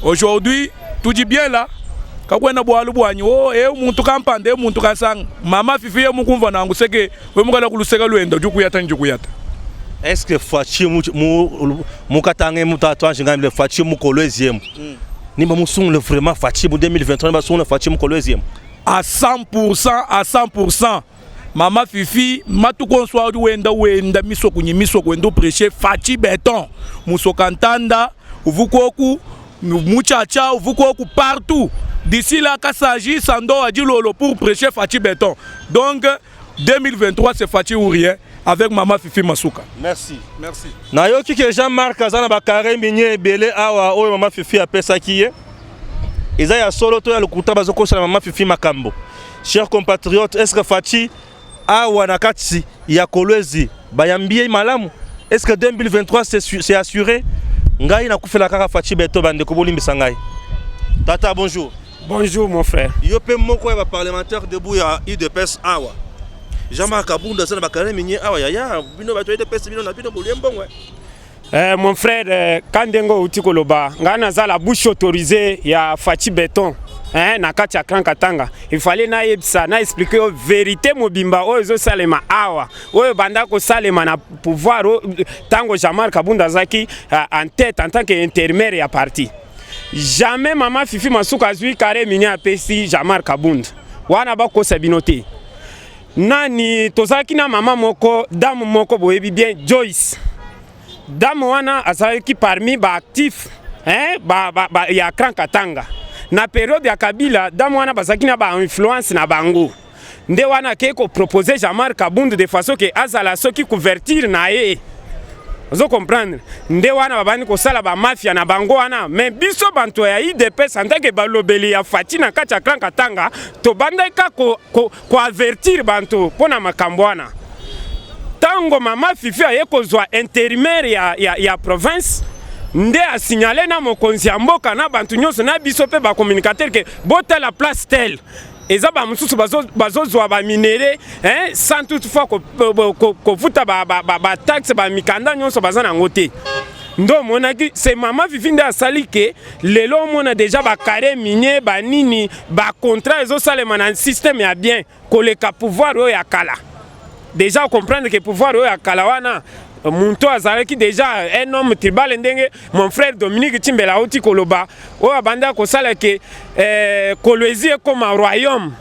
S5: Aujourd'hui, tout dit bien là. Kakwena boalu boanyi oh muntu kampande muntu kasang mama fifi ye mukumva nangu seke we mukala kuluseka luenda jukuyata njukuyata.
S1: Est-ce que Fachi mukatange mutatwa ngamle Fachi mukoleziem nimba musungule vraiment Fachi mu 2023 nimba sungule Fachi mukoleziem
S5: à 100%. Mama fifi matu konswa wenda miso kwendo prêcher Fachi béton musokantanda uvukoku muchacha uvukoku partout. D'ici là, quand s'agit, Sando a dit lolo pour prêcher Fachi Béton. Donc, 2023, c'est Fachi ou rien, avec Mama Fifi Masuka.
S1: Merci. Merci. Nayoki que Jean-Marc Azana Bakare Minier Belé Awa O Mama Fifi a Pesakiye. Isaiah Solo to ya lukuta bazoko sa Mama Fifi Makambo. Chers compatriotes, est-ce que Fachi Awa Nakatsi ya Kolwezi bayambie malamu? Est-ce que 2023 c'est assuré? Ngai na kufela kaka Fachi Béton bande ko bolimbisa ngai. Tata, bonjour.
S6: Bonjour mon frère.
S1: Yope moko ya parlementaire debout ya IDPS Awa. Jean-Marc Abounda sana bakare minye Awa ya bino bato IDPS bino na bino bolembo ngwe.
S6: Mon frère Kandengo utikoloba ngana za la bouche autorisée ya Fachi Béton. Na kati ya Krankatanga. Il fallait na yebsa na expliquer la vérité mobimba oyo salema Awa. Oyo banda ko salema na pouvoir tango Jean-Marc Abounda zaki en tête en tant qu'intermédiaire ya parti. Jamais Mama Fifi Masuka zui kare minya apesi Jean-Marc Abounda. Wana bako sabinote. Nani tozaki na mama moko, dame moko boyebi bien Joyce. Dame wana azaki parmi ba actif, ya Krankatanga. Na période ya Kabila, dame wana bazaki na ba influence na bango. Nde wana keko proposer Jean-Marc Abounda de façon que azala soki couverture na ye. Vous comprenez? Nde wana babani ko sala ba mafia na bango wana mais biso banto ya IDPS en tant que balobeli ya Fachi na kati ya Krankatanga to bandeka ko avertir banto pona makambo wana. Tango Mama Fifi ayeko zwa intérimaire ya province nde a signalé na mokonzi ya mboka na bantu nyonso na biso pe ba communicateur que bota la place telle. Eza ba mususu bazozwa ba minere sans toutefois ko futa ba taxe ba mikanda nyonso bazana ngote. Ndo monaki c'est Mama Fifi nde asali ke lelo mona déjà ba carré minier ba nini ba contrat ezo salema na système ya bien koleka pouvoir o ya kala. Déjà comprendre que pouvoir o ya kala wana Munto azalaki déjà un homme tribal ndenge mon frère Dominique Timbela oti koloba o abanda ko sala ke Kolwezi comme un royaume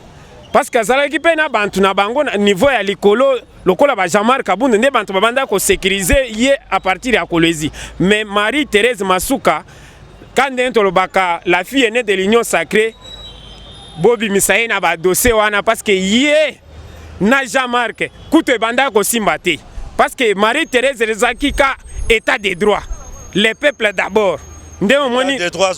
S6: parce que azalaki pe na bantu na bango na niveau ya likolo lokola ba Jean-Marc Abounda nde bantu babanda ko sécuriser ye à partir ya Kolwezi mais Marie-Thérèse Masuka quand ndentolobaka la fille aînée de l'union sacrée Bobi Misaye na ba dossier wana parce que ye na Jean-Marc kuto banda ko simbate. Parce que Marie-Thérèse Rezakika, état des droits. Les peuples d'abord.
S1: Les droits,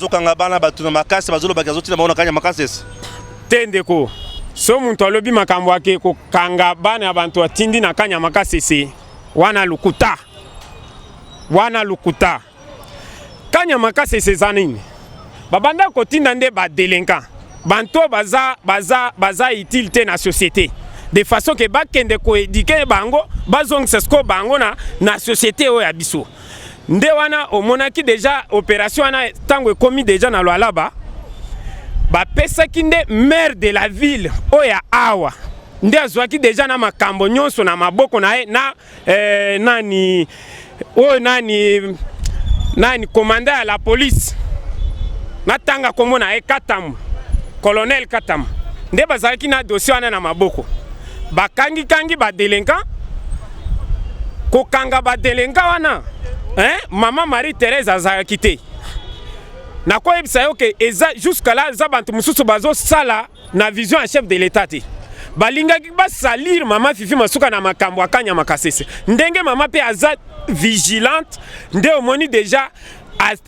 S6: Tendeko. So muntu lobi makambo ke ko kanga bana abantu atindi na kanya makasese. Wana lukuta. Kanya makasese zanini. Babanda ko tinda nde ba délinquant. Banto baza utilité na société. De façon que bakende ko éduquer bango bazong sesko bango na société o ya biso nde wana omonaki déjà opération wana tango komi déjà na Lualaba ba pesa kinde maire de la ville o ya Awa nde azwaki déjà na makambo nyonso na maboko na nani commandant à la police natanga komona Katam colonel Katam nde bazalaki na dossier wana na maboko bakangi ba délinquant ko kanga ba délinquant wana Mama Marie-Thérèse azalaki te na ko ebisa yo ke eza jusqu'à là za bantu mususu bazo sala na vision en chef de l'état te balingaki ba salir Mama Fifi Masuka na makambo akanya makasese ndenge mama pe aza vigilante nde omoni déjà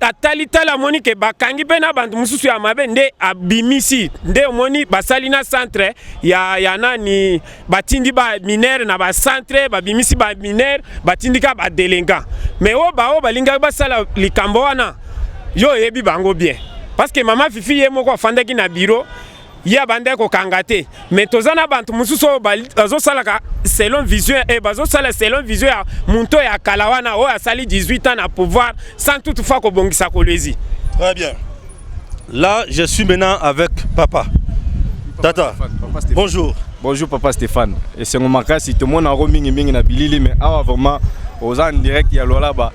S6: atalitala moni ke bakangi pe na bantu mususu ya mabe nde abimisi nde omoni basali na centre ya nani batindi ba minere na ba centre babimisi ba minere batindika ba délinquant mais o balinga basala likambo wana yo yebi bango bien parce que mama Fifi ye moko afandaki na bureau ya bande ko kangate mais tozana bantu mususu bazo salaka selon vision bazo sala selon vision ya muntu ya kalawana o asali 18 ans na pouvoir sans toutefois ko bongisa kolezi.
S1: Très bien. Là, je suis maintenant avec papa. Tata, bonjour.
S7: Bonjour papa Stéphane. Et c'est mon marquage si tout le monde a roaming mingi na bilili mais vraiment aux en direct il y a Lualaba.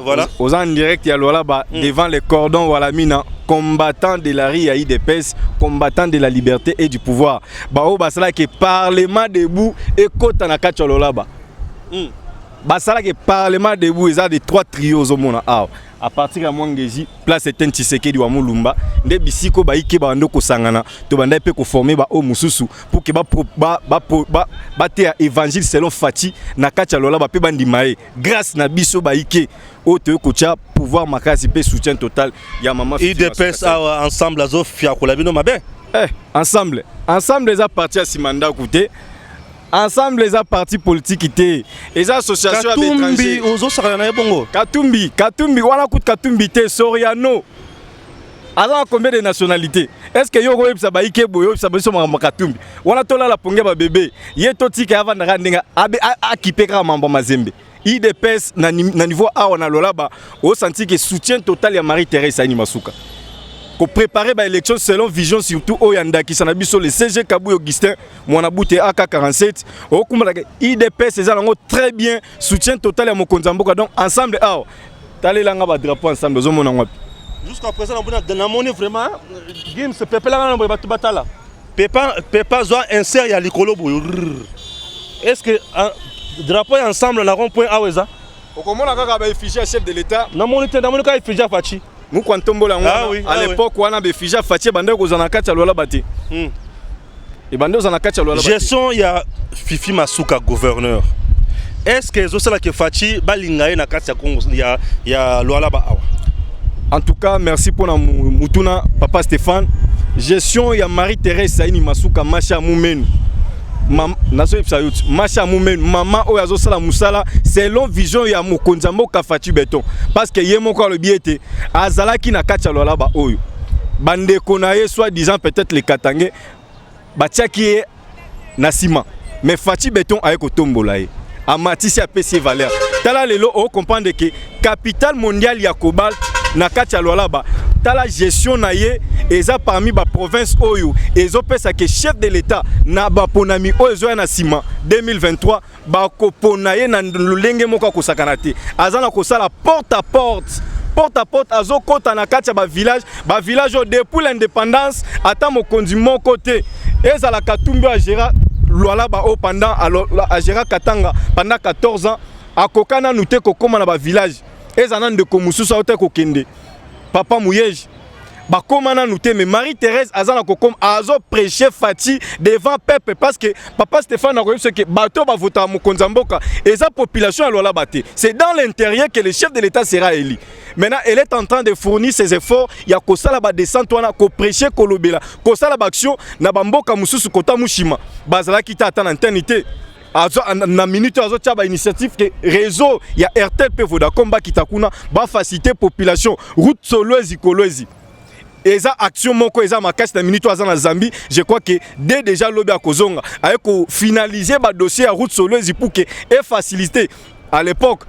S1: Voilà.
S7: Aux en direct il y a Lualaba devant les cordons voilà mina combattant de la RIA IDPS, combattant de la liberté et du pouvoir. Bao basala que parlement debout et kota na kacha Lualaba. Basala que parlement debout ils ont des 3 trios au monde à partir de Mwangezi place est un Tshisekedi wa Mulumba nde bisiko ba ike ba ndoko sangana to banda pe ko former ba o mususu pour que ba te évangile selon Fati na kacha lola ba pe bandimae grâce na biso ba ike o te ko tia pouvoir makasi pe soutien total ya mama
S1: IDPS ensemble azo fia ko la bino mabe
S7: ensemble les a parti à Simanda côté. Ensemble les partis politiques et les associations
S1: d'étrangers.
S7: Katumbi, voilà coûte Katumbi te Soriano. Alors combien de nationalités? Est-ce que yo roye ça ba ike boyo ça beso ma Katumbi? Wana tola la ponge ba bébé. Ye toti ka avant na ndenga abe akipeka mambo mazembe. IDPS na niveau A on a lolaba au senti que soutien total ya Marie-Thérèse Saini Masuka. Pour préparer l'élection selon vision surtout au Yanda qui s'en a sur le CG Kabou Augustin, mon abouté AK47, au Kumala IDPS, c'est très bien, soutien total à mon Konzamboka. Donc ensemble, t'allez là, on va drapeau ensemble,
S1: jusqu'à présent, on a monnaie vraiment, Gims, Pepe là, on va tout battre là. Pepe doit insérer à l'écolo. Est-ce que drapeau ensemble, on a rond-point à Oueza?
S7: Au comment on a effigie chef de l'État?
S1: Non, on a effigie à Fachi.
S7: Nous quand à l'époque on a effigie Fachi bande ko zanaka tshalola bate. Et bande zanaka tshalola bate.
S1: Gestion ya Fifi Masuka gouverneur. Est-ce que zosala ke Fachi balingaye na kati ya Congo ya Luala ba awa?
S7: En tout cas, merci pour la mutuna papa Stéphane. Gestion ya Marie-Thérèse Saini Masuka Masha Moumenu. Masha Moumenu, maman Oyazo Sala Moussala, selon vision ya Mokonzambo Kafati Beton. Parce que yemo ko le biete, azala ki na kacha lola ba oyo. Bande konaye soit disant peut-être les Katangé, batia ki e na ciment. Mais Fati Beton aye ko tombola e. Amatisi a PC valeur. Tala lelo o comprendre que capital mondial ya cobalt na kacha lola ba. Tala gestion na ye eza parmi ba province oyo ezo pesa que chef de l'état na ba ponami oyo na sima 2023 ba ko ponaye na lolenge moko ko sakanate azana ko sala porte à porte azo kota na kacha ba village depuis l'indépendance ata mokonzi mon côté ezala Katumbi a gérer Luala ba o pendant a gérer Katanga pendant 14 ans akokana nute ko koma na ba village ezana de ko mususu ote ko kende papa Mouyej bakomana nous mais Marie-Thérèse azana kokom azo prêcher Fati devant peuple parce que papa Stéphane a ce que bateau va voter à Mokonzamboka et sa population à Luala Baté. C'est dans l'intérieur que le chef de l'État sera élu. Maintenant, elle est en train de fournir ses efforts. Il y a Kosala ba descente wana ko prêcher Kolobela. Kosala ba action na bamboka mususu kota mushima. Bazala kita ata na internité. Na minute azo tchaba initiative que réseau ya RTL pe voda combat kitakuna ba faciliter population route Solwezi Kolwezi. Eza action moko eza makasi na minute aza na Zambie, je crois que dès déjà lobi a kozonga ayeko finaliser ba dossier à route Solwezi pour que et faciliter à l'époque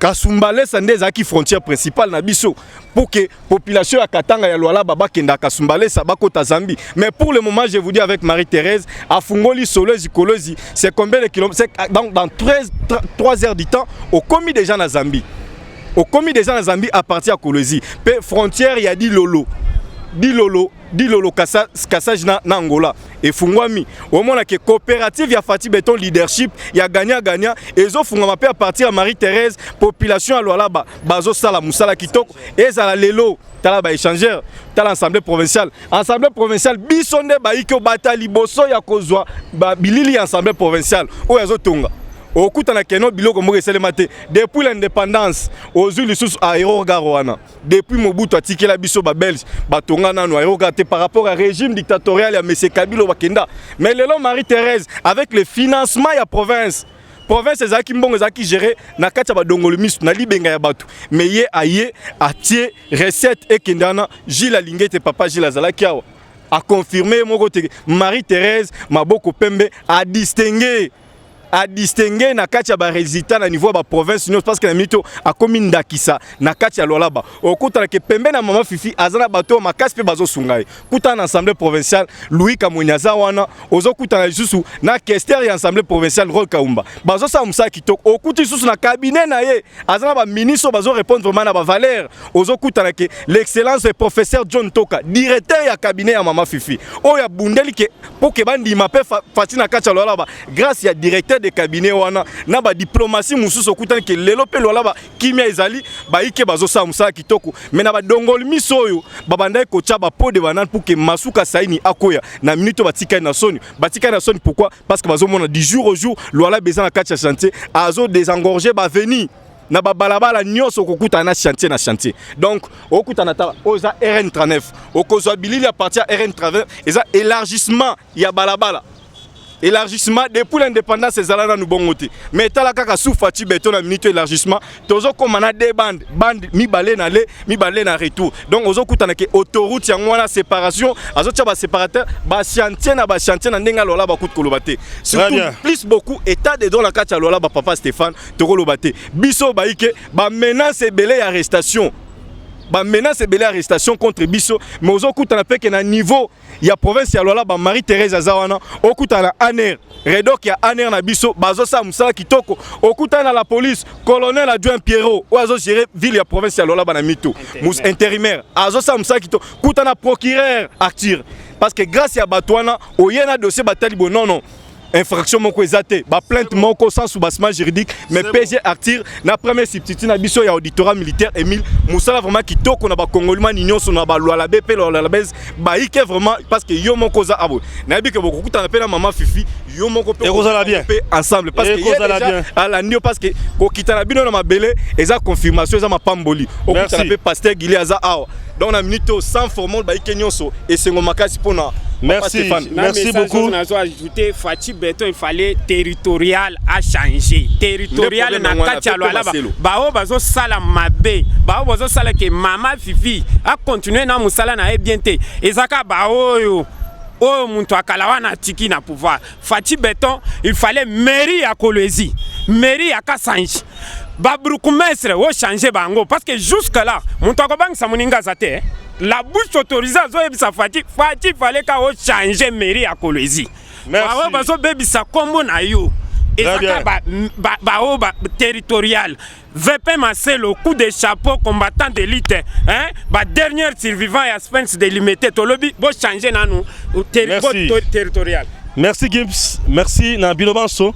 S7: Kasumbale sande za ki frontière principale na biso pour que population ya Katanga ya Luala baba kenda Kasumbale sa bakota Zambie. Mais pour le moment je vous dis avec Marie-Thérèse à Fungoli Solwezi Kolwezi c'est combien de kilomètres dans 3 heures du temps au commis déjà na Zambie. Au commis déjà na Zambie à partir à Kolwezi. Pe frontière il y a dit Lolo Kassaj na Angola et fungwami au moment que coopérative ya Fati Beton leadership ya gagnant et zo fungwama pe à partir à Marie-Thérèse population à Luala bazo sala musala kitoko et za lelo tala ba échangeur tala assemblée provinciale bisonde ba iko batali boso ya kozwa ba bilili assemblée provinciale o yazo tonga au coup na keno biloko moko eselemate depuis l'indépendance aux îles sous aérogare wana depuis Mobutu atikela biso ba belge batonga nanu aérogare par rapport à régime dictatorial ya monsieur Kabila bakenda mais lelo Marie-Thérèse avec le financement ya province province ezaki mbongo ezaki géré na kati ya badongolo misu na libenga ya bato mais ye aye atie recette ekendana Gilles Alingete papa Gilles azalaki awa a confirmé moko te Marie-Thérèse Maboko Pembe a distingué na kati ya ba résultat na niveau ba province nyonso parce que na mito a komi ndakisa na kati ya Lualaba okuta ke Pembe na mama Fifi azana bato makasi pe bazo sungai kuta na assemblée provinciale Louis Kamonyaza wana ozo kuta na susu na questeur ya assemblée provinciale Rol Kaumba bazo sa musa kitoko okuti susu na cabinet na ye azana ba ministre bazo répondre vraiment na ba valeur ozo kuta na ke l'excellence du professeur John Toka directeur ya cabinet ya mama Fifi oya bundeli ke pour ke bandi ma pe fati na kati ya Lualaba grâce ya directeur de cabinet wana na ba diplomatie mususu okutani ke lelo pe Lualaba kimia ezali ba ike bazo sa musa kitoko mais na ba dongol misoyo ba bandai ko tcha ba pot de banane pour que masuka saini akoya na minute batika na soni pourquoi parce que bazo mona du jour au jour Lualaba besoin na kati ya chantier azo désengorger ba venir na ba balabala nyonso kokuta na chantier donc okuta na ta oza RN39 okozwa bilili à partir ya RN39 eza élargissement ya balabala élargissement depuis l'indépendance c'est là nous bon côté mais tala kaka sous Fachi Beton na minute élargissement tozo comme na deux bandes mi balé na retour donc ozo kutana ke autoroute ya ngwana séparation azo tia ba séparateur ba chantier na ndenga lola ba kutu kolobate surtout plus beaucoup état de dans la kati ya lola ba papa Stéphane to kolobate biso ba ike ba menace belé arrestation contre biso mais ozo kutana pe ke na niveau ya province ya Lualaba Marie-Thérèse azawana okutana aner redok ya aner na biso bazo sa musala kitoko okutana la police colonel adjoint Pierrot ozo gérer ville ya province ya Lualaba na mito intérimaire azo sa musala kitoko kutana procureur Arthur parce que grâce ya batwana oyena dossier batali bon non infraction moko ezate ba plainte moko sans soubassement juridique mais PG Arthur na premier substitut na biso ya auditorat militaire Emile Moussala vraiment kitoko na ba congolais nyonso na ba Lualaba pe Lualaba ba ike vraiment parce que yo moko za abo na bike beaucoup kuta na pe na mama Fifi yo moko pe ensemble parce que déjà à la nio parce que ko kita na bino na mabele eza confirmation eza mapamboli okuta na pe pasteur Guilé aza awa donc na minute sans formol ba ike nyonso et sengo makasi pona.
S1: Merci beaucoup.
S6: On a ajouté Fachi Beton, il fallait territorial à changer. Territorial na katia Lualaba. Bao bazo sala mabe. Bao bazo sala ke mama Fifi a continué na musala na ebiente. Ezaka bao yo. Oh muntu akalawana tiki na pouvoir. Fachi Beton, il fallait mairie à Kolwezi, mairie à Kassanji. Babrukumestre o changer bango parce que jusque là, muntu akobang sa muninga zate. La bouche autorisée à Zoébisa Fati fallait qu'à changer mairie à Kolwezi.
S1: Merci.
S6: Bazo baby sa combo na yo. Et ça territorial. VP Marcelo, coup de chapeau combattant d'élite. Hein? Dernier survivant et Spence délimité. To lobby bo changer na nous territorial.
S1: Merci Gibbs. Merci Nabilo Banso.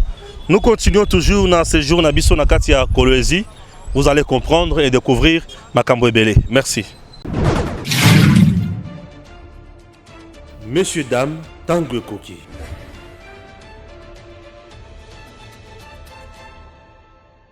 S1: Nous continuons toujours dans ce jour Nabiso Nakatia Kolwezi. Vous allez comprendre et découvrir Makambo Ebele. Merci. Messieurs, dames, Tanguy Koki.